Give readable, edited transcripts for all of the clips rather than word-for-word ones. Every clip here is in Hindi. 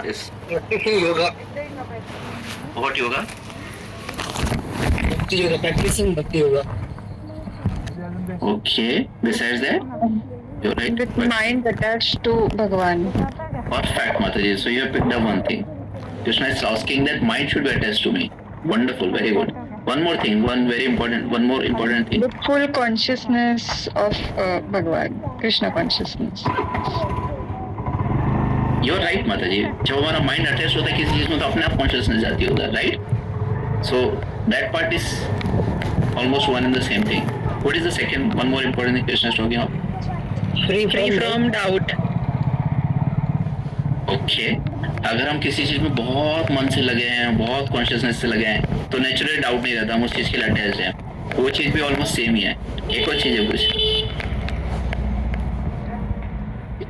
Is Practicing yoga. what yoga? Bhakti yoga. Practicing bhakti yoga. Okay. Besides that, you're right. With mind attached to Bhagwan. Perfect, Mataji. So you have picked up one thing. Krishna is asking that mind should be attached to me. Wonderful, very good. One more thing, one more important thing. The full consciousness of Bhagwan, Krishna consciousness. You're right, Mataji. जब हमारा माइंड अटैच होता है किसी चीज में तो अपने आप कॉन्शियसनेस जाती है उधर, right? So that part is almost one in the same thing. What is the second, one more important thing Krishna is talking about? Free from doubt. Okay. अगर हम किसी चीज में बहुत मन से लगे हैं, बहुत कॉन्शियसनेस से लगे हैं, तो नेचुरली डाउट नहीं रहता, हम उस चीज के लिए अटैच हैं. वो चीज भी ऑलमोस्ट सेम ही है. एक और चीज है कुछ.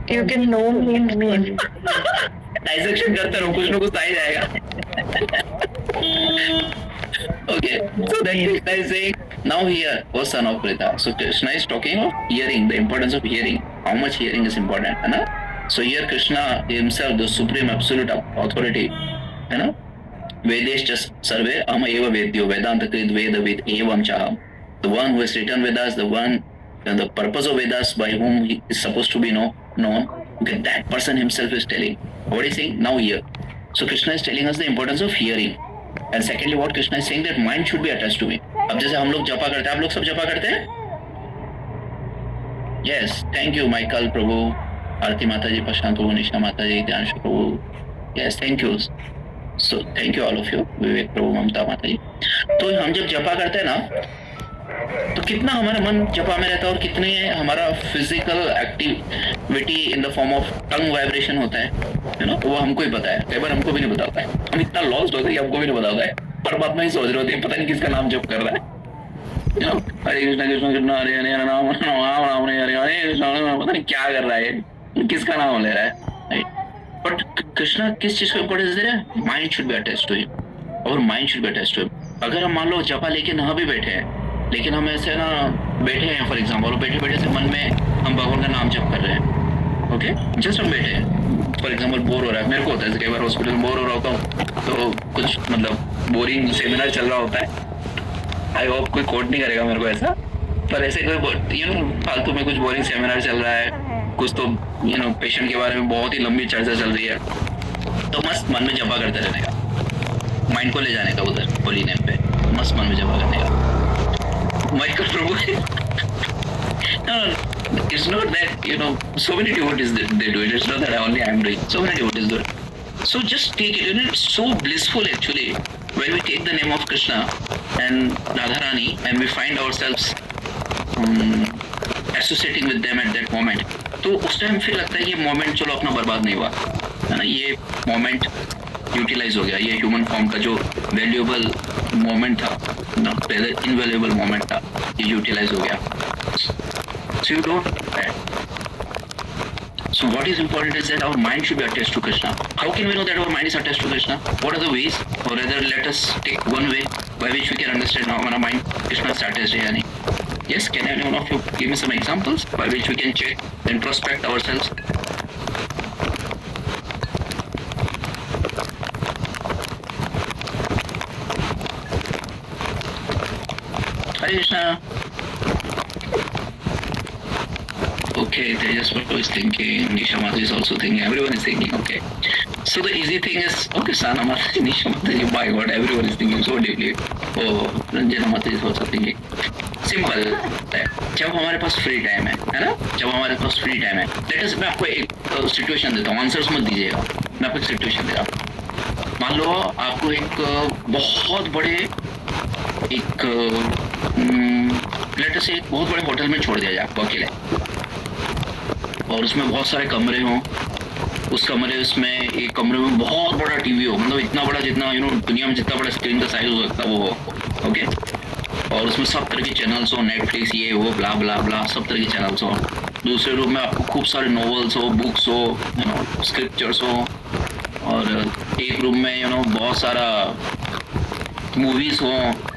You can know me. Dissection करते रहो, कुछ ना कुछ आ ही जाएगा. Okay, so then Krishna is saying, now here, O son of Prita. So Krishna is talking of hearing, the importance of hearing, how much hearing is important, है ना? So here Krishna himself, the supreme absolute authority, है ना? Vedesh sarve ama eva vedyo Vedanta krid vedavid evam chaham. The one who has written Vedas, the one, and the purpose of Vedas by whom he is supposed to be known. Okay, that person himself is telling. What is he saying? Now here. So Krishna is telling us the importance of hearing. And secondly, what Krishna is saying that mind should be attached to me. अब जैसे हम लोग जपा करते हैं, आप लोग सब जपा करते हैं? Yes, thank you, Michael प्रभु, आरती माता जी, प्रशांत प्रभु, निशा माता जी, ध्यानशु प्रभु. Yes, thank you. So thank you all of you, विवेक प्रभु, ममता माता जी. तो हम जब जपा करते हैं ना, तो कितना हमारा मन जपा में रहता है और कितने हमारा physical activity in the form of tongue vibration होता है ना, वो हमको ही पता है. कई बार हमको भी नहीं पता होता है, हम इतना लॉस्ट होते हैं कि हमको भी नहीं पता होता है. परमात्मा ही सोच रहे होते हैं, पता नहीं किसका नाम जप कर रहा है. हरे कृष्णा कृष्णा कृष्णा हरे हरे राम राम राम हरे हरे हरे कृष्णा, पता नहीं क्या कर रहा है, किसका नाम ले रहा है. बट कृष्णा किस चीज को इम्पोर्टेंस दे रहा है? Mind should be attached to him, और mind should be attached to him. अगर हम मान लो जपा लेके ना भी बैठे हैं, लेकिन हम ऐसे ना बैठे हैं फॉर एग्जाम्पल, और बैठे बैठे से मन में हम भगवान का नाम जप कर रहे हैं. ओके, जस्ट हम बैठे हैं फॉर एग्जाम्पल, बोर हो रहा है. मेरे को होता है कई बार हॉस्पिटल में बोर हो रहा होता हूँ, तो कुछ मतलब बोरिंग सेमिनार चल रहा होता है. आई होप कोई कोट नहीं करेगा मेरे को ऐसा, पर ऐसे कोई फालतू में कुछ बोरिंग सेमिनार चल रहा है, कुछ तो पेशेंट के बारे में बहुत ही लंबी चर्चा चल रही है, तो मस्त मन में जपा करते रहने का, माइंड को ले जाने का उधर होली नेम पे, मस्त मन में जपा करने का. Michael Prabhu, no, it's not that, so many devotees they do it. It's not that only I'm doing. So many devotees do it. So just take it. It's so blissful actually when we take the name of Krishna and Radharani and we find ourselves associating with them at that moment. तो उस टाइम फिर लगता है कि मोमेंट चलो अपना बर्बाद नहीं हुआ, है ना. ये मोमेंट यूटिलाइज हो गया, ये ह्यूमन फॉर्म का जो वैल्यूएबल मोमेंट था ना, इनवैल्यूएबल मोमेंट था, ये यूटिलाइज हो गया. So you don't. So what is important is that our mind should be attached to Krishna. How can we know that our mind is attached to Krishna? What are the ways? Or rather, let us take one way by which we can understand how our mind Krishna is attached है या नहीं. Yes, can anyone of you give me some examples by which we can check and introspect ourselves? Hare Krishna. Okay, Tejas Prabhu is thinking, Nisha Mata is also thinking, everyone is thinking, okay. So the easy thing is, okay, Sana Mata, Nisha Mata, my God, everyone is thinking so deeply. Oh, Ranjana Mata is also thinking. Simple है, जब हमारे पास फ्री टाइम है ना, जब हमारे पास फ्री टाइम है, लेट अस, मैं आपको एक सिचुएशन देता हूँ, आंसर्स मत दीजिएगा, मैं आपको एक सिचुएशन दे रहा हूँ. मान लो आपको एक बहुत बड़े एक लेट अस एक बहुत बड़े होटल में छोड़ दिया जाए आपको अकेले, और उसमें बहुत सारे कमरे हों. उस कमरे उसमें एक कमरे में बहुत बड़ा टीवी हो, मतलब इतना बड़ा जितना दुनिया में जितना बड़ा स्क्रीन का साइज हो सकता है वो हो. ओके, और उसमें सब तरह के चैनल्स हो, नेटफ्लिक्स ये वो ब्ला ब्ला ब्ला, सब तरह के चैनल्स हो. दूसरे रूम में आपको खूब सारे नॉवेल्स हो, बुक्स हो, स्क्रिप्चर्स हो, और एक रूम में बहुत सारा मूवीज हो,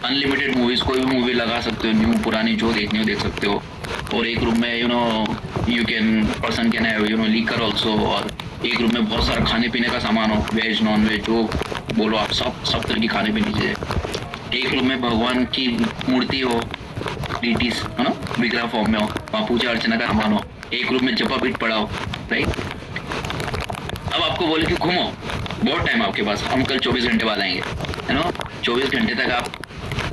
अनलिमिटेड मूवीज, कोई भी मूवी लगा सकते हो, न्यू पुरानी जो देखनी हो देख सकते हो. और एक रूम में person can have liquor also, और एक रूम में बहुत सारा खाने पीने का सामान हो, वेज नॉन वेज जो बोलो आप, सब तरह की खाने पीने की चीजें। एक रूम में भगवान की मूर्ति हो, डीटीज है ना, विग्रह फॉर्म में हो, वहाँ पूजा अर्चना का सामान हो। एक रूम में जपा पीठ पड़ा हो, राइट। अब आपको बोले कि घूमो, बहुत टाइम आपके पास, हम कल 24 घंटे बाद आएंगे, है ना। 24 घंटे तक आप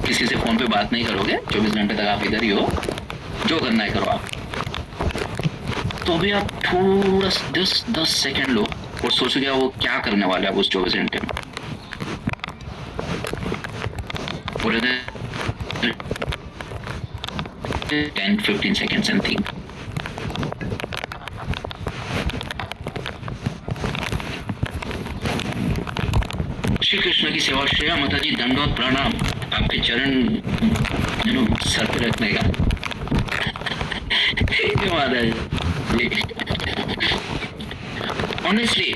किसी से फोन पे बात नहीं करोगे, 24 घंटे तक आप इधर ही हो, जो करना है करो आप। तो अभी आप थोड़ा 10 सेकंड लो और सोचो क्या वो क्या करने वाले आप उस 24 घंटे में। पूरे 10-15 seconds and think. Shri Krishna की सेवा, श्रेया माता जी, दंडवत प्रणाम, आपके चरण सर पे रखने का। माता जी ऑनेस्टली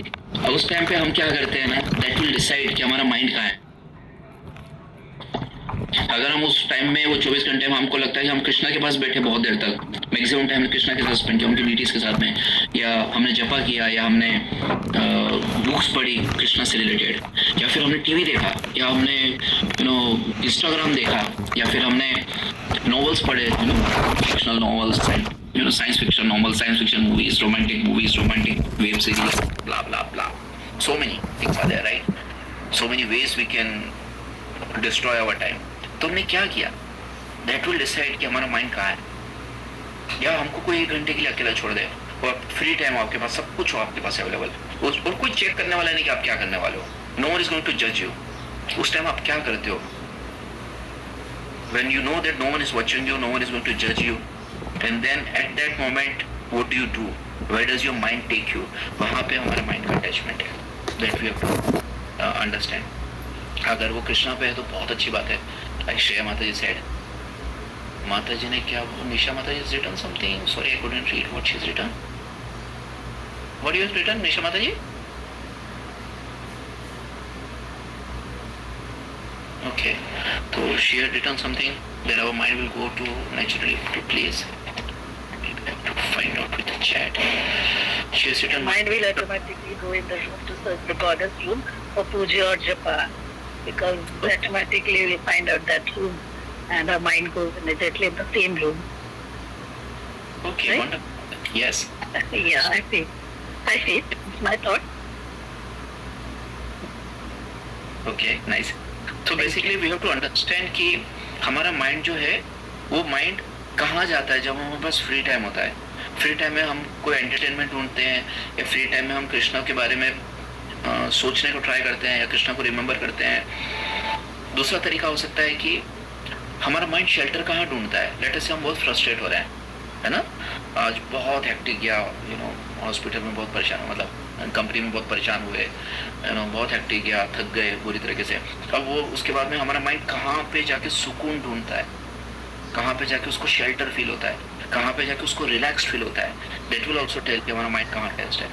उस टाइम पे हम क्या करते हैं ना, दैट विल डिसाइड कि हमारा माइंड कहाँ है। अगर हम उस टाइम में वो 24 घंटे में हमको लगता है कि हम कृष्णा के पास बैठे बहुत देर तक, मैक्सिमम टाइम कृष्णा के साथ स्पेंड किया, उनकी डीटीज के साथ में, या हमने जपा किया, या हमने बुक्स पढ़ी कृष्णा से रिलेटेड, या फिर हमने टीवी देखा, या हमने इंस्टाग्राम देखा, या फिर हमने नॉवेल्स पढ़े, fictional novels, science fiction novel, science fiction movies, romantic web series, blah blah blah, so many things are there, right? So many ways we can destroy our time. तुमने क्या किया, that will decide कि हमारा माइंड कहाँ है। या हमको कोई 1 घंटे के लिए अकेला छोड़ दे और फ्री टाइम आपके पास, सब कुछ हो आपके पास अवेलेबल, और कोई चेक करने वाला नहीं कि आप क्या करने वाले हो। No one is going to judge you. उस टाइम आप क्या करते हो? When you know that no one is watching you, no one is going to judge you, and then at that moment, what do? Where does your mind take you? वहाँ पे हमारा माइंड का अटैचमेंट है, that we have to understand. अगर वो कृष्णा पे है तो बहुत अच्छी बात है। Like Shreya माता जी said, माता जी ने क्या, निशा माता जी has written something, sorry I couldn't read what she's written. What you have written, निशा माता जी? Okay, so she had written something that our mind will go to naturally to place. We have to find out with the chat. She has written. Mind will automatically go in the room to search the goddess room for puja or japa, because automatically we find out that room, and our mind goes immediately in the same room. Okay, Right? wonderful. Yes. Yeah, I see. It's my thought. Okay, nice. So basically we have to understand कि हमारा माइंड जो है वो माइंड कहाँ जाता है जब हमारे पास फ्री टाइम होता है। फ्री टाइम में हम कोई एंटरटेनमेंट ढूंढते हैं, या फ्री टाइम में हम कृष्णा के बारे में सोचने को ट्राई करते हैं, या कृष्णा को रिमेम्बर करते हैं। दूसरा तरीका हो सकता है कि हमारा माइंड शेल्टर कहाँ ढूंढता है। लेट अस से हम बहुत फ्रस्ट्रेट हो रहे हैं, है ना, आज बहुत हेक्टिक गया, हॉस्पिटल में बहुत परेशान, मतलब कंपनी में बहुत परेशान हुए, बहुत हेक्टिक गया, थक गए बुरी तरीके से। अब वो उसके बाद में हमारा माइंड कहाँ पे जाके सुकून ढूंढता है, कहाँ पे जाके उसको शेल्टर फील होता है, कहाँ पे जाके उसको रिलैक्स फील होता है। दैट विल ऑल्सो टेल कि हमारा माइंड कहाँ अटैच्ड है।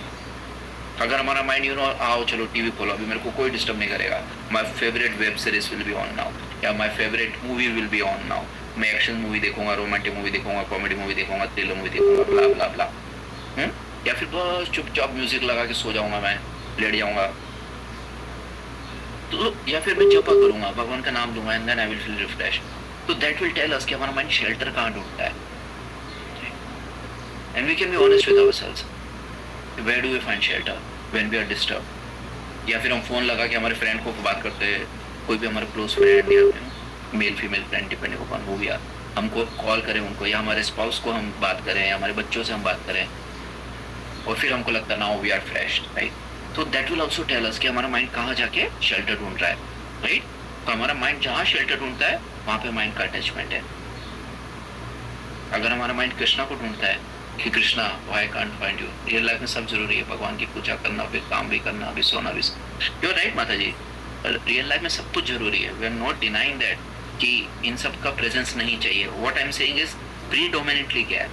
अगर हमारा माइंड आओ चलो टीवी खोलो, अभी मेरे को कोई डिस्टर्ब नहीं करेगा, my favourite web series will be on now, या my favourite movie will be on now, मैं एक्शन मूवी देखूंगा, रोमांटिक मूवी देखूंगा, कॉमेडी मूवी देखूंगा, थ्रिलर मूवी देखूंगा, ब्ला ब्ला ब्ला, या फिर बस चुपचाप म्यूजिक लगा के सो जाऊंगा, मैं लेट जाऊंगा, तो या फिर मैं जपा करूंगा, भगवान का नाम लूंगा, and then I will feel refresh. तो दैट विल टेल अस कि हमारा माइंड शेल्टर कहाँ ढूंढता है। And we can be honest with ourselves, where do we find shelter when we are disturb. या फिर हम फोन लगा के हमारे फ्रेंड को बात करते हैं, कोई भी हमारे क्लोज फ्रेंड या male female friend depending upon who we are, हमको कॉल करें उनको, या हमारे स्पाउस को हम बात करें, या हमारे बच्चों से हम बात करें, और फिर हमको लगता है now we are fresh, right. तो that will also tell us कि हमारा माइंड कहाँ जाके शेल्टर ढूंढ रहा है, राइट। तो हमारा माइंड जहाँ शेल्टर ढूंढता है वहाँ पे माइंड का अटैचमेंट है। अगर हमारा माइंड कृष्णा को ढूंढता है कि Krishna why can't find you, real life में सब जरूरी है, भगवान की पूजा करना, फिर काम भी करना, भी सोना भी। यू आर राइट माता जी, रियल लाइफ में सब कुछ जरूरी है। We are not denying that कि इन सब का प्रेजेंस नहीं चाहिए। What I am saying is predominantly क्या है।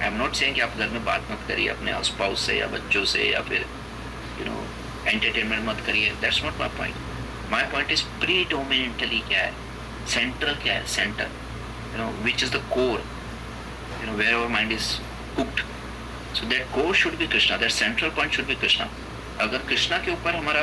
आई एम नॉट सेइंग कि आप घर में बात मत करिए अपने स्पाउस से या बच्चों से, या फिर एंटरटेनमेंट मत करिए, that's not my point. My point is predominantly क्या है, सेंट्रल क्या है, centre, which is the core, where our mind is hooked, so that core should be Krishna, that central point should be Krishna. अगर कृष्णा के ऊपर हमारा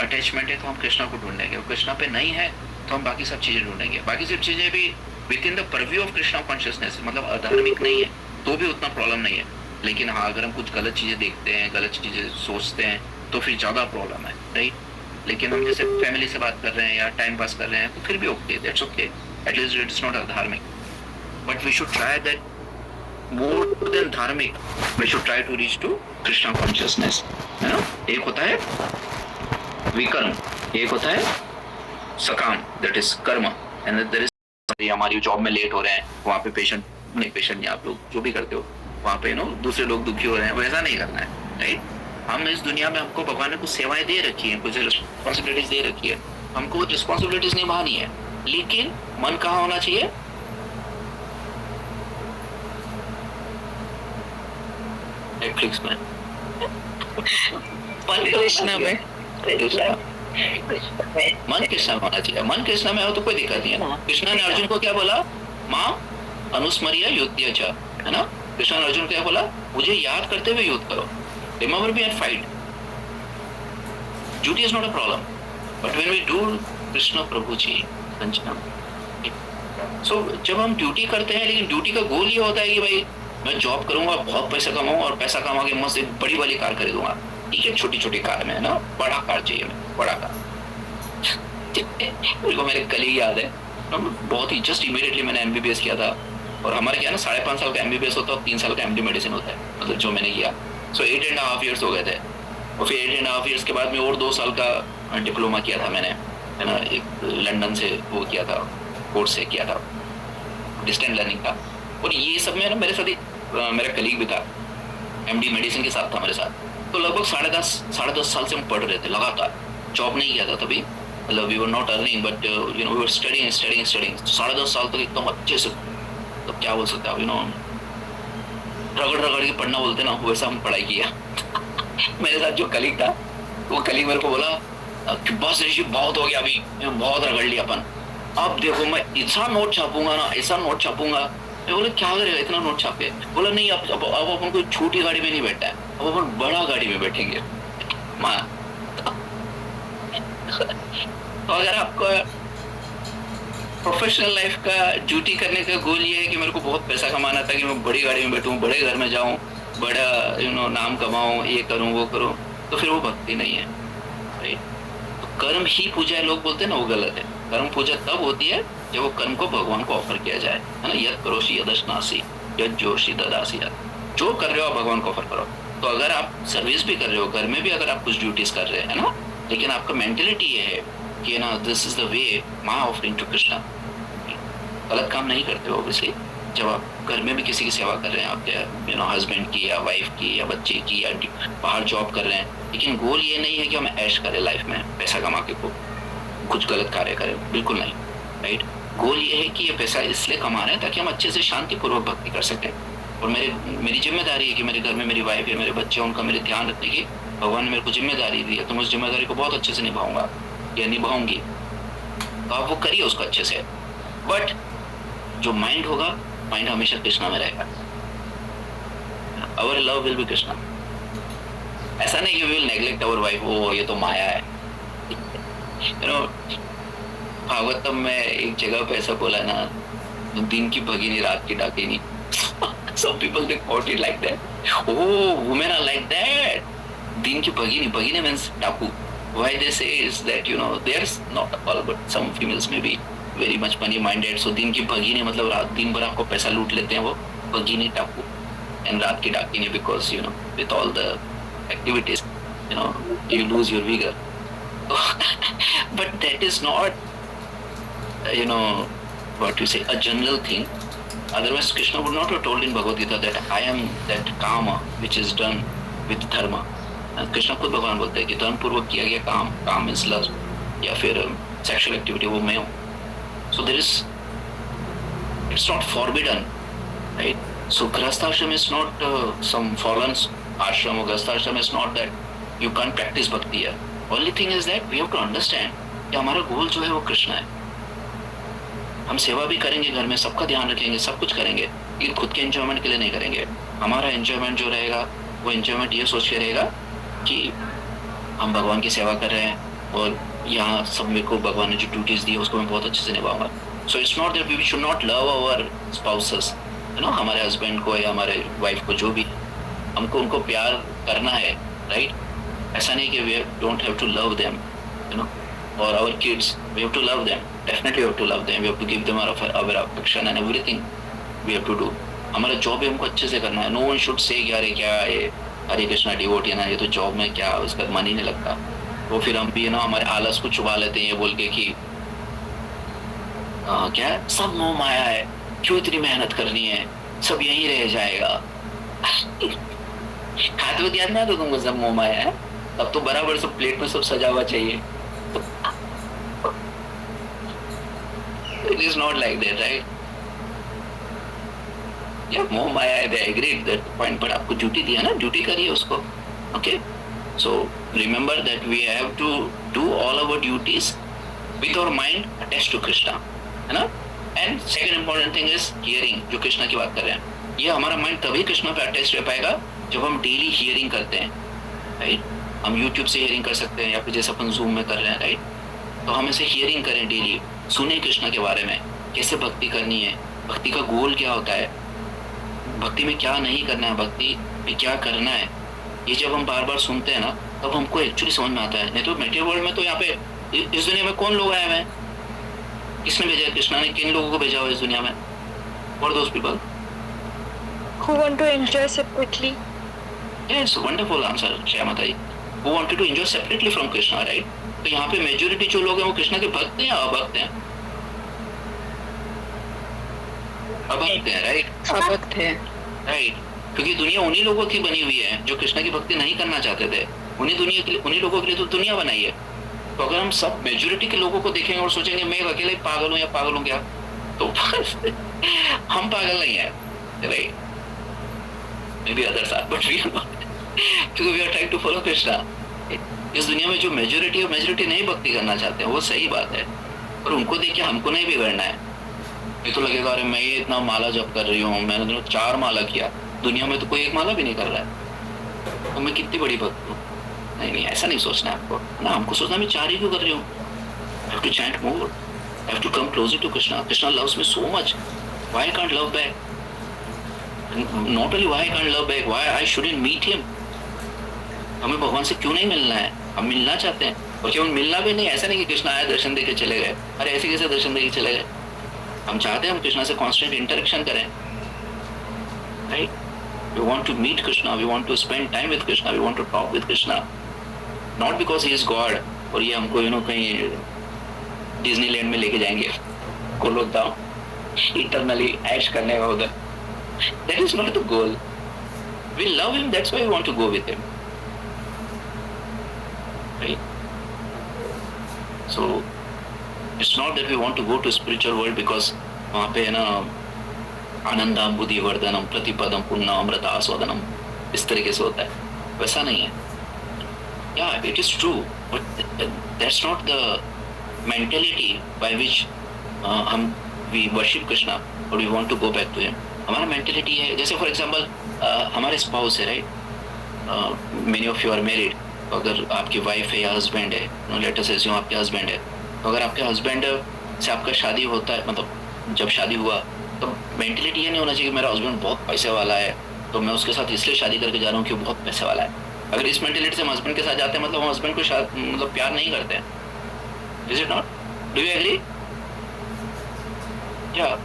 अटैचमेंट है तो हम कृष्णा को ढूंढेंगे, और कृष्णा पे नहीं है तो हम बाकी सब चीजें ढूंढेंगे. बाकी सब चीजें भी with in the purview of Krishna consciousness, मतलब अधार्मिक नहीं है तो भी उतना प्रॉब्लम नहीं है. लेकिन हाँ, अगर हम कुछ गलत चीजें देखते हैं, गलत चीजें सोचते हैं तो फिर ज्यादा प्रॉब्लम है, राइट. लेकिन हम जैसे फैमिली से बात कर रहे हैं या टाइम पास कर रहे हैं तो फिर भी okay, that's okay, at least it's not अधार्मिक. But we should try that more than dharmic, we should try to reach to Krishna consciousness, है ना. एक होता है विकर्म, एक होता है सकाम, that is कर्म, and then there is हमारी जॉब में लेट हो रहे हैं, वहाँ पे पेशेंट नहीं, आप लोग जो भी करते हो वहाँ पे दूसरे लोग दुखी हो रहे हैं, वैसा नहीं करना है, राइट. हम इस दुनिया में, हमको भगवान ने कुछ सेवाएं दे रखी है, कुछ रिस्पॉन्सिबिलिटीज दे रखी है, हमको रिस्पॉन्सिबिलिटीज निभानी है. लेकिन मन कहाँ होना चाहिए? नेटफ्लिक्स में, कृष्णा में. मन कृष्णा में होना चाहिए. मन कृष्णा में हो तो कोई दिक्कत नहीं है. कृष्णा ने अर्जुन को क्या बोला? माँ अनुस्मरिया युद्ध च, है ना. कृष्णा ने अर्जुन को क्या बोला? मुझे याद करते हुए युद्ध करो. Remember me and fight. Duty is not a problem, but when we do Krishna Prabhu ji संचना. सो जब हम ड्यूटी करते हैं, लेकिन ड्यूटी का गोल ये होता है कि भाई मैं जॉब करूंगा, बहुत पैसा कमाऊंगा, और पैसा कमा के मस्त एक बड़ी वाली कार खरीदूंगा. ठीक है, छोटी छोटी कार में, है ना, बड़ा कार चाहिए, मैं बड़ा कार. मेरे को मेरे कलीग याद है, बहुत ही जस्ट इमीडिएटली मैंने एमबीबीएस किया था, और हमारे क्या ना 5.5 साल का एमबीबीएस होता है और 3 साल का एमडी मेडिसिन होता है, मतलब जो मैंने किया. सो 8.5 ईयर्स हो गए थे, और फिर 8.5 ईयर्स के बाद में और 2 साल का डिप्लोमा किया था मैंने, है ना. एक लंदन से वो किया था, कोर्स से किया था, डिस्टेंस लर्निंग का. और ये सब में ना मेरे साथ मेरा कलीग भी था, एमडी मेडिसिन के साथ था मेरे साथ. तो लगभग 10.5 साल से हम पढ़ रहे थे लगातार. जॉब नहीं किया था तभी, मतलब we were not earning, but we were studying. 10.5 साल तक एकदम अच्छे से, तो क्या बोल सकते हैं, रगड़ के पढ़ना बोलते ना, वैसा हम पढ़ाई किया. मेरे साथ जो कलीग था, वो कलीग मेरे को बोला कि बस ऋषि बहुत हो गया, अभी बहुत रगड़ लिया अपन, अब देखो मैं ऐसा नोट छापूंगा ना, ऐसा नोट छापूंगा. बोले क्या करेगा इतना नोट छाप के? बोला नहीं, अब अपन कोई छोटी गाड़ी में नहीं बैठा है, अब अपन बड़ा गाड़ी में बैठेंगे. तो अगर आपको प्रोफेशनल लाइफ का ड्यूटी करने का गोल ये है कि मेरे को बहुत पैसा कमाना था, कि मैं बड़ी गाड़ी में बैठूं, बड़े घर में जाऊं, बड़ा नाम कमाऊं, ये करूं वो करूं, तो फिर वो भक्ति नहीं है, राइट. तो कर्म ही पूजा है, लोग बोलते हैं ना, वो गलत है. कर्म पूजा तब होती है जब वो कर्म को भगवान को ऑफर किया जाए, है ना. यद करोषि यदश्नासी यद जोशी तदासी. जो कर रहे हो आप भगवान को ऑफर करो. तो अगर आप सर्विस भी कर रहे हो, घर में भी अगर आप कुछ ड्यूटीज कर रहे हैं, है ना, लेकिन आपका मेंटेलिटी ये है कि ना this is the way my offering to Krishna, गलत काम नहीं करते हो ऑब्वियसली. जब आप घर में भी किसी की सेवा कर रहे हैं, आपके हस्बैंड की या वाइफ की या बच्चे की, या बाहर जॉब कर रहे हैं, लेकिन गोल ये नहीं है कि हम ऐश करें लाइफ में, पैसा कमा के को कुछ गलत कार्य करें, बिल्कुल नहीं, राइट. गोल ये है कि ये पैसा इसलिए कमा रहे हैं ताकि हम अच्छे से शांतिपूर्वक भक्ति कर सकें. और मेरी जिम्मेदारी है कि मेरे घर में मेरी वाइफ या मेरे बच्चे, उनका मेरे ध्यान रखने की भगवान ने मेरे को जिम्मेदारी दी है, तो मैं उस जिम्मेदारी को बहुत अच्छे से निभाऊंगा या निभाऊंगी. तो आप वो करिए उसको अच्छे से. बट जो माइंड होगा, माइंड हमेशा कृष्णा में रहेगा. Our love will be Krishna. ऐसा नहीं कि we will neglect our wife, वो ये तो माया है. भागवतम में एक जगह पे ऐसा बोला ना, दिन की भगिनी रात की डाकिनी. Some people they quote it like that. Oh, women are like that. दिन की भगिनी means डाकू. Why they say is that there's not all, but some females may be very much money minded. So दिन की भगिनी मतलब रात दिन भर आपको पैसा लूट लेते हैं, वो भगिनी डाकू. And रात की डाकिनी because with all the activities you lose your vigor. But that is not what you say, a general thing. Otherwise Krishna would not have told in Bhagavad Gita that I am that kama which is done with dharma. Krishna खुद भगवान बोलते हैं कि धर्म पूर्वक किया गया काम मीन्स लस्ट या फिर सेक्सुअल एक्टिविटी, वो मैं हूँ. So there is, it's not forbidden, right. So grihasthashram is not some fallen ashram. Grihasthashram is not that you can practise bhakti है. Only thing is that we have to understand कि हमारा गोल जो है वो कृष्ण है. हम सेवा भी करेंगे घर में, सबका ध्यान रखेंगे, सब कुछ करेंगे, लेकिन खुद के एंजॉयमेंट के लिए नहीं करेंगे. हमारा एंजॉयमेंट जो रहेगा वो एंजॉयमेंट ये सोच के रहेगा कि हम भगवान की सेवा कर रहे हैं और यहाँ सब मेरे को भगवान ने जो ड्यूटीज दी है उसको मैं बहुत अच्छे से निभाऊंगा. So it's not that we should not love our spouses, you know, हमारे हस्बैंड को या हमारे वाइफ को, जो भी हमको उनको प्यार करना है, राइट. ऐसा नहीं कि we don't have to love them, you know, और our kids we have to love them, definitely we have to love them, we have to give them our affection and everything we have to do. हमारा जॉब भी हमको अच्छे से करना है. नो वन शुड से यार क्या है हरे कृष्णा डिवोटी है ना, ये तो जॉब में क्या उसका मन ही नहीं लगता. तो फिर हम भी है ना हमारे आलस को छुपा लेते हैं ये बोल के कि क्या है, सब मोह माया है, क्यों इतनी मेहनत करनी है, सब यहीं रह जाएगा. खाते वक्त याद नहीं आता तुमको सब मोह माया है, अब तो बराबर सब प्लेट में सब सजा हुआ चाहिए. It is not like that, right. या मोह माया है, दे एग्री दैट पॉइंट, पर आपको ड्यूटी दिया ना, ड्यूटी करिए उसको. Okay, so remember that we have to do all our duties with our mind attached to Krishna, है ना. And second important thing is hearing, जो कृष्णा की बात कर रहे हैं. ये हमारा माइंड तभी कृष्णा पे अटैच रह पाएगा जब हम डेली हियरिंग करते हैं, राइट. हम यूट्यूब से हियरिंग कर सकते हैं या फिर जैसे अपन जूम में कर रहे हैं, राइट. तो हम ऐसे हियरिंग करें डेली, सुने कृष्णा के बारे में, कैसे भक्ति करनी है, भक्ति का गोल क्या होता है, भक्ति में क्या नहीं करना है, भक्ति में क्या करना है. ये जब हम बार बार सुनते हैं ना तब हमको एक्चुअली समझ में आता है. नहीं तो मेटेरियल वर्ल्ड में तो यहाँ पे इस दुनिया में कौन लोग आए हुए हैं, किसने भेजा, कृष्णा ने किन लोगों को भेजा हुआ इस दुनिया में. और दोस्त people Who want to enjoy separately? Yes, wonderful answer, Shyamata ji. Who wanted to enjoy separately from Krishna, right? तो यहाँ पे मेजोरिटी जो लोग हैं वो कृष्णा के भक्त हैं या अभक्त हैं? अभक्त हैं, राइट. अभक्त है. राइट, क्योंकि दुनिया उन्हीं लोगों की बनी हुई है जो कृष्णा की भक्ति नहीं करना चाहते थे. उन्हीं लोगों के लिए तो दुनिया बनाई है. तो अगर हम सब मेजोरिटी के लोगों को देखेंगे और सोचेंगे मैं अकेले पागल हूँ या पागल हूँ क्या, तो हम पागल नहीं है, right. Maybe others are, but we are not. क्योंकि we are trying to follow Krishna. इस दुनिया में जो मेजोरिटी है, मेजोरिटी नहीं भक्ति करना चाहते हैं, वो सही बात है. और उनको देख के हमको नहीं बिगड़ना है. ये तो लगेगा अरे मैं ये इतना माला जप कर रही हूँ, मैंने तो 4 माला किया, दुनिया में तो कोई 1 माला भी नहीं कर रहा है, तो मैं कितनी बड़ी भक्त हूँ. नहीं, ऐसा नहीं सोचना है आपको ना. हमको सोचना मैं 4 ही क्यों कर रही हूँ. I have to chant more. I have to come closer to Krishna. Krishna loves me so much. Why I can't love back? Not only why I can't love back, why I shouldn't meet him. हमें भगवान से क्यों नहीं मिलना है, हम मिलना चाहते हैं. और केवल मिलना भी नहीं, ऐसा नहीं कि कृष्णा आया दर्शन देके चले गए. अरे ऐसे कैसे दर्शन देके चले गए. हम चाहते हैं हम कृष्णा से कांस्टेंट इंटरेक्शन करें, right. We want to meet Krishna, we want to spend time with Krishna, we want to talk with Krishna. Not because he is god और ये हमको कहीं डिज्नीलैंड में लेके जाएंगे, गोलोकधाम इटरनली ऐश करने का उधर. That is not the goal. We love him, that's why we want to go with him. Right? So, it's not that we want to go to spiritual world because वहाँ पे है ना आनंदम बुद्धि वर्धनम प्रतिपदम पुण्य अमृता आस्वादनम इस तरीके से होता है, वैसा नहीं है. Yeah, it is true, but that's not the mentality by which we worship Krishna or we want to go back to him. हमारा मेंटेलिटी है, जैसे फॉर एग्जांपल हमारे स्पाउस है, right. Many of you are married. अगर आपकी वाइफ है या हस्बैंड है, लेट अस अज्यूम आपके हस्बैंड है, तो अगर आपके हस्बैंड से आपका शादी होता है, मतलब जब शादी हुआ, तो मेंटेलिटी ये नहीं होना चाहिए कि मेरा हस्बैंड बहुत पैसे वाला है तो मैं उसके साथ इसलिए शादी करके जा रहा हूँ कि वो बहुत पैसे वाला है. अगर इस मेंटेलिटी से हम हस्बैंड के साथ जाते हैं मतलब हम हस्बैंड को मतलब प्यार नहीं करते हैं. Is it not? Do you agree? या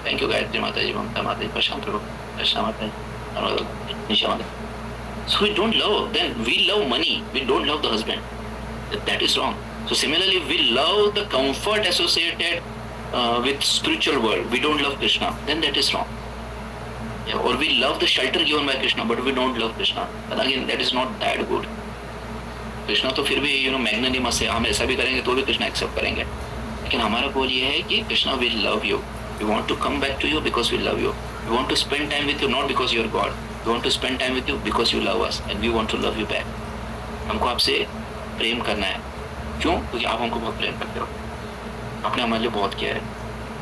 थैंक यू गायत्री माता जी, ममता माता जी, प्रशांत प्रभु, कृष्णा माता जी, निशा माता. So we don't love, then we love money, we don't love the husband. That is wrong. So similarly, we love the comfort associated with spiritual world. We don't love Krishna. Then that is wrong. Yeah, or we love the shelter given by Krishna, but we don't love Krishna. And again, that is not that good. Krishna तो फिर भी magnanimous है, हम ऐसा भी करेंगे तो भी कृष्णा एक्सेप्ट करेंगे. लेकिन हमारा गोल ये है कि Krishna will love you. We want to come back to you because we love you. We want to spend time with you not because you are God. We want to spend time with you because you love us and we want to love you back. हमको आपसे प्रेम करना है. क्यों? क्योंकि आप हमको बहुत प्रेम करते हो. आपने हमारे लिए बहुत किया है,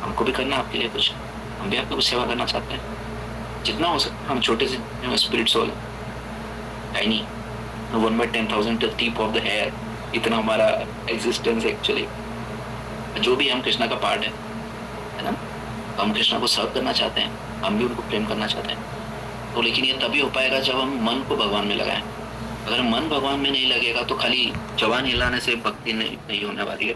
हमको भी करना आपके लिए कुछ. हम भी आपकी कुछ सेवा करना चाहते हैं. जितना हो सके हम छोटे से spirit soul, tiny, 1/10,000 tip of the hair, इतना हमारा एग्जिस्टेंस एक्चुअली। जो भी हम कृष्णा का पार्ट है ना, हम कृष्णा को सर्व करना चाहते हैं, हम भी उनको प्रेम करना चाहते हैं। तो लेकिन ये तभी हो पाएगा जब हम मन को भगवान में लगाएं। अगर मन भगवान में नहीं लगेगा तो खाली जवान हिलाने से भक्ति नहीं होने वाली है।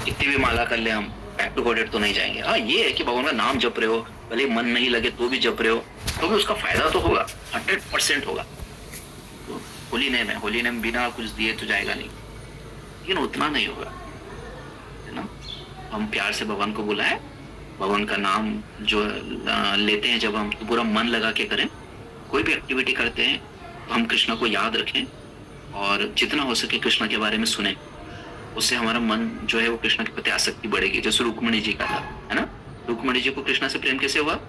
कितनी भी माला कर ले हम, बैक टू गॉडेड तो नहीं जाएंगे। हाँ, ये है कि भगवान का नाम जप रहे हो, भले मन नहीं लगे तो भी जप रहे हो, तो भी उसका फायदा तो होगा, 100% होगा। तो होली नेम है, होली नेम बिना कुछ दिए तो जाएगा नहीं, लेकिन उतना नहीं होगा, है ना। हम प्यार से भगवान को बुलाएं, भगवान का नाम जो लेते हैं जब हम, तो पूरा मन लगा के करें। कोई भी एक्टिविटी करते हैं तो हम कृष्णा को याद रखें और जितना हो सके कृष्णा के बारे में सुने। उससे हमारा मन जो है वो कृष्णा के प्रति आसक्ति बढ़ेगी। जैसे रुक्मणी जी का था, है ना। रुक्मणी जी को कृष्णा से प्रेम कैसे हुआ?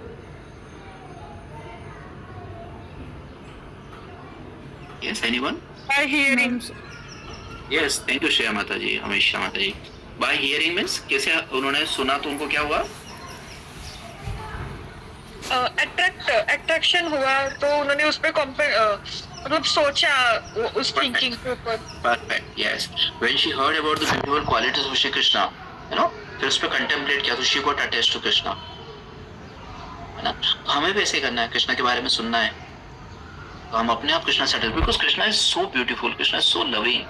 Yes, anyone? By hearing. Yes, thank you Shreya माता जी, हमेशा माता जी। By hearing means कैसे उन्होंने सुना तो उनको क्या हुआ? अट्रैक्शन हुआ तो उन्होंने उस पे मतलब सोचा उस थिंकिंग के ऊपर। Perfect, yes. When she heard about the beautiful qualities of Shri Krishna, you know, फिर उस पे कंटेम्पलेट किया तो she got attached to Krishna, है ना। तो हमें भी ऐसे करना है, कृष्णा के बारे में सुनना है तो हम अपने आप कृष्णा से attach, because Krishna is so beautiful, Krishna is so loving.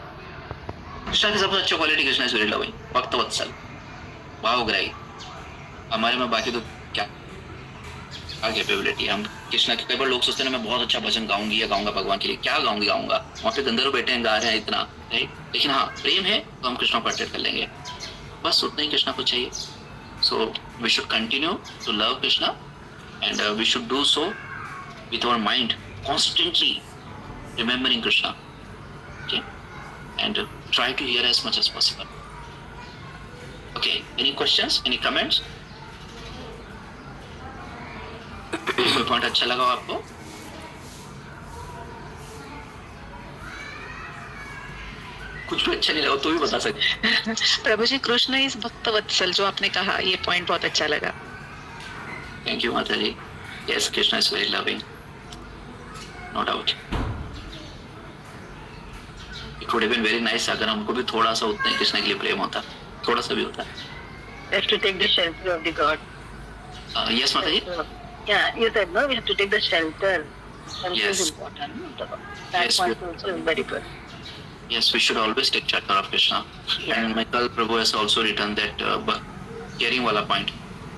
Krishna की सबसे अच्छी quality Krishna is very loving, भक्त वत्सल, भावग्राही। हमारे में बाकी तो क्या कैपेबिलिटी। हम कृष्णा के, कई बार लोग सोचते हैं मैं बहुत अच्छा भजन गाऊंगी या गाऊंगा भगवान के लिए, क्या गाऊंगा, वहाँ पे गंधर्व बैठे हैं गा रहे हैं इतना, राइट। लेकिन हाँ, प्रेम है तो हम कृष्णा को अटैच कर लेंगे, बस उतना ही कृष्णा को चाहिए। So we should continue to love Krishna and we should do so with our mind, constantly remembering Krishna, okay, and try to hear as much as possible. Okay, any questions, any comments? कोई पॉइंट अच्छा लगा आपको? कुछ भी अच्छा नहीं लगा तो भी बता सकते। प्रभु जी, कृष्ण इस भक्त वत्सल जो आपने कहा, ये पॉइंट बहुत अच्छा लगा। थैंक यू माता जी। Yes, Krishna is very loving, no doubt. It would have been very nice अगर हमको भी थोड़ा सा उतना ही कृष्ण के लिए प्रेम होता, थोड़ा सा भी होता। Have to take the shelter of the God. Yes, माता जी। Yeah, you said no. We have to take the shelter. Shelter Yes. is important. That Yes, point also is very good. Yes, we should always take shelter of Krishna. Yeah. And Michael Prabhu has also written that hearing wala point.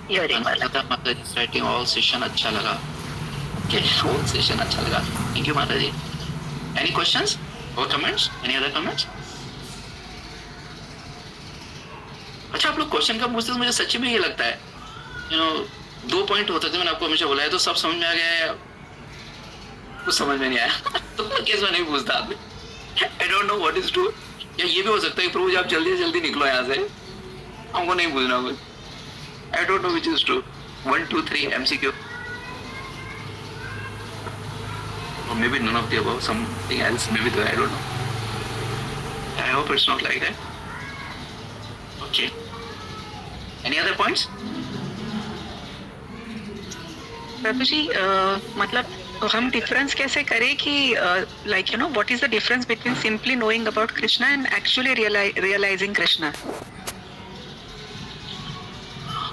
Hearing wala. माता जी writing all session अच्छा लगा। Okay, whole session अच्छा लगा। Thank you माता जी। Any questions or comments? Any other comments? अच्छा, आप लोग क्वेश्चन कब पूछते हैं? मुझे सच्ची में ये लगता है, दो पॉइंट होते थे, मैंने आपको हमेशा बोला है, तो सब समझ में आ गया है, कुछ समझ में नहीं आया तो केस में नहीं पूछता आदमी। I don't know what is true. या ये भी हो सकता है प्रभु जी आप जल्दी से जल्दी निकलो यहाँ से, हमको नहीं पूछना कुछ। I don't know which is true. 1 2 3 MCQ or maybe none of the above, something else maybe there, I don't know. I hope it's not like that. Okay, any other points? प्रभु जी, मतलब हम डिफरेंस कैसे करें कि like what is the difference between simply knowing about Krishna and actually realizing Krishna?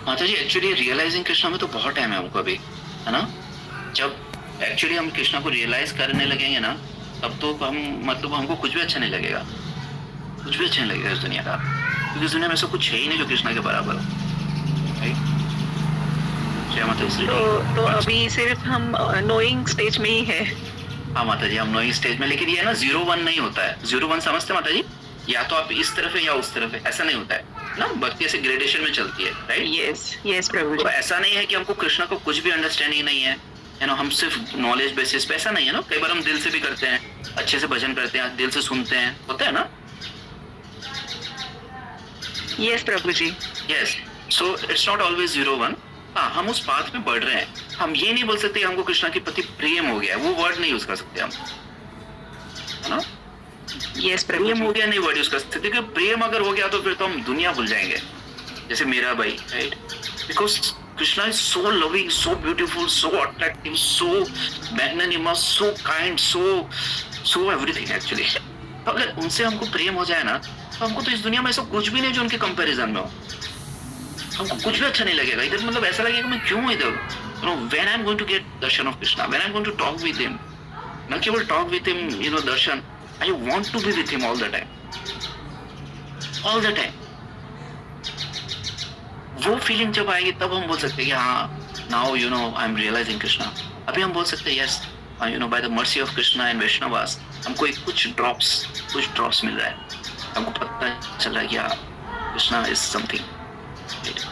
माता जी, एक्चुअली रियलाइजिंग कृष्णा में तो बहुत टाइम है हमको अभी, है ना। जब एक्चुअली हम कृष्णा को रियलाइज करने लगेंगे ना, तब तो हम मतलब हमको कुछ भी अच्छा नहीं लगेगा, कुछ भी अच्छा नहीं लगेगा इस दुनिया का, क्योंकि इस दुनिया में ऐसा कुछ है ही नहीं जो कृष्णा के बराबर हो, राइट। तो अभी सिर्फ हम नोइंग स्टेज में ही है। हाँ माता जी, हम नोइंग स्टेज में, लेकिन ये ना 0-1 नहीं होता है। 0-1 समझते माता जी? या तो आप इस तरफ है या उस तरफ है, ऐसा नहीं होता है ना। भक्ति ऐसे ग्रेडेशन में चलती है, राइट। यस प्रभु जी। तो ऐसा नहीं है कि हमको कृष्णा को कुछ भी अंडरस्टैंडिंग नहीं है, हम सिर्फ नॉलेज बेसिस पे, ऐसा नहीं है ना। कई बार हम दिल से भी करते हैं, अच्छे से भजन करते हैं, दिल से सुनते हैं, होता है ना। यस प्रभु जी। Yes, so it's not always 0-1। हाँ, हम उस पाथ में बढ़ रहे हैं। हम ये नहीं बोल सकते हमको कृष्णा के प्रति प्रेम हो गया, वो वर्ड नहीं यूज कर सकते हम, है ना। यस प्रभु प्रेम हो गया नहीं वर्ड यूज कर सकते, क्योंकि प्रेम अगर हो गया तो फिर तो हम दुनिया भूल जाएंगे, जैसे मेरा भाई, right. Because Krishna is so loving, so beautiful, so attractive, so magnanimous, so kind, so everything actually. तो अगर उनसे हमको प्रेम हो जाए ना, तो हमको तो इस दुनिया में ऐसा कुछ भी नहीं जो उनके कंपैरिजन में हो. हमको कुछ भी अच्छा नहीं लगेगा इधर. मतलब ऐसा लगेगा मैं क्यों इधर. You know, when I'm going to get darshan of Krishna, when I'm going to talk with him, न केवल talk with him, you know, darshan, I want to be with him all the time. All the time. वो फीलिंग जब आएगी तब हम बोल सकते हैं कि हाँ, now you know I'm realizing Krishna. अभी हम बोल सकते हैं yes, you know by the mercy of Krishna and Vaishnavas, हमको एक कुछ drops मिल रहा है. हमको पता चल रहा है कि हाँ, Krishna is something. Right?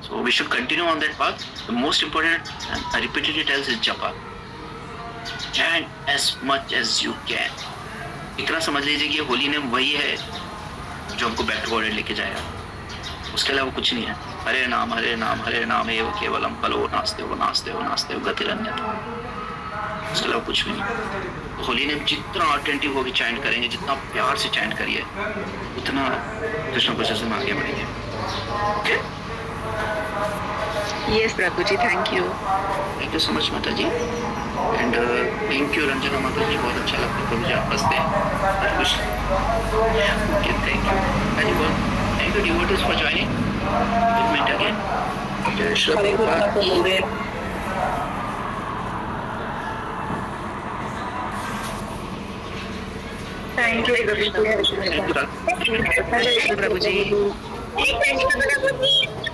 So we should continue on that path. The most important, and I repeatedly tell, is japa. Chant as much as you can. इतना समझ लीजिए कि होली नेम वही है जो हमको बैक टू गॉड लेके जाएगा. उसके अलावा कुछ नहीं है. हरे नाम एव केवलम कलो नास्ते हो गतिरन्यथा. उसके अलावा कुछ भी नहीं. होली नेम जितना अटेंटिव होकर चैंट करेंगे, जितना प्यार से चैंट करिए, उतना कृष्ण कॉन्शियसनेस में आगे बढ़ेंगे. Okay. Yes, Prabhuji, thank you. Thank you so much माता जी. एंड थैंक यू रंजना माता जी. बहुत अच्छा लगता है प्रभु जी आप हंसते हैं. Okay, thank you. Thank you devotees for joining. We'll meet again. Jai Shri Hare Krishna Prabhupada. Prabhudeva. Thank you, Prabhuji. Thank you. Hare Krishna, Prabhuji. Thank you.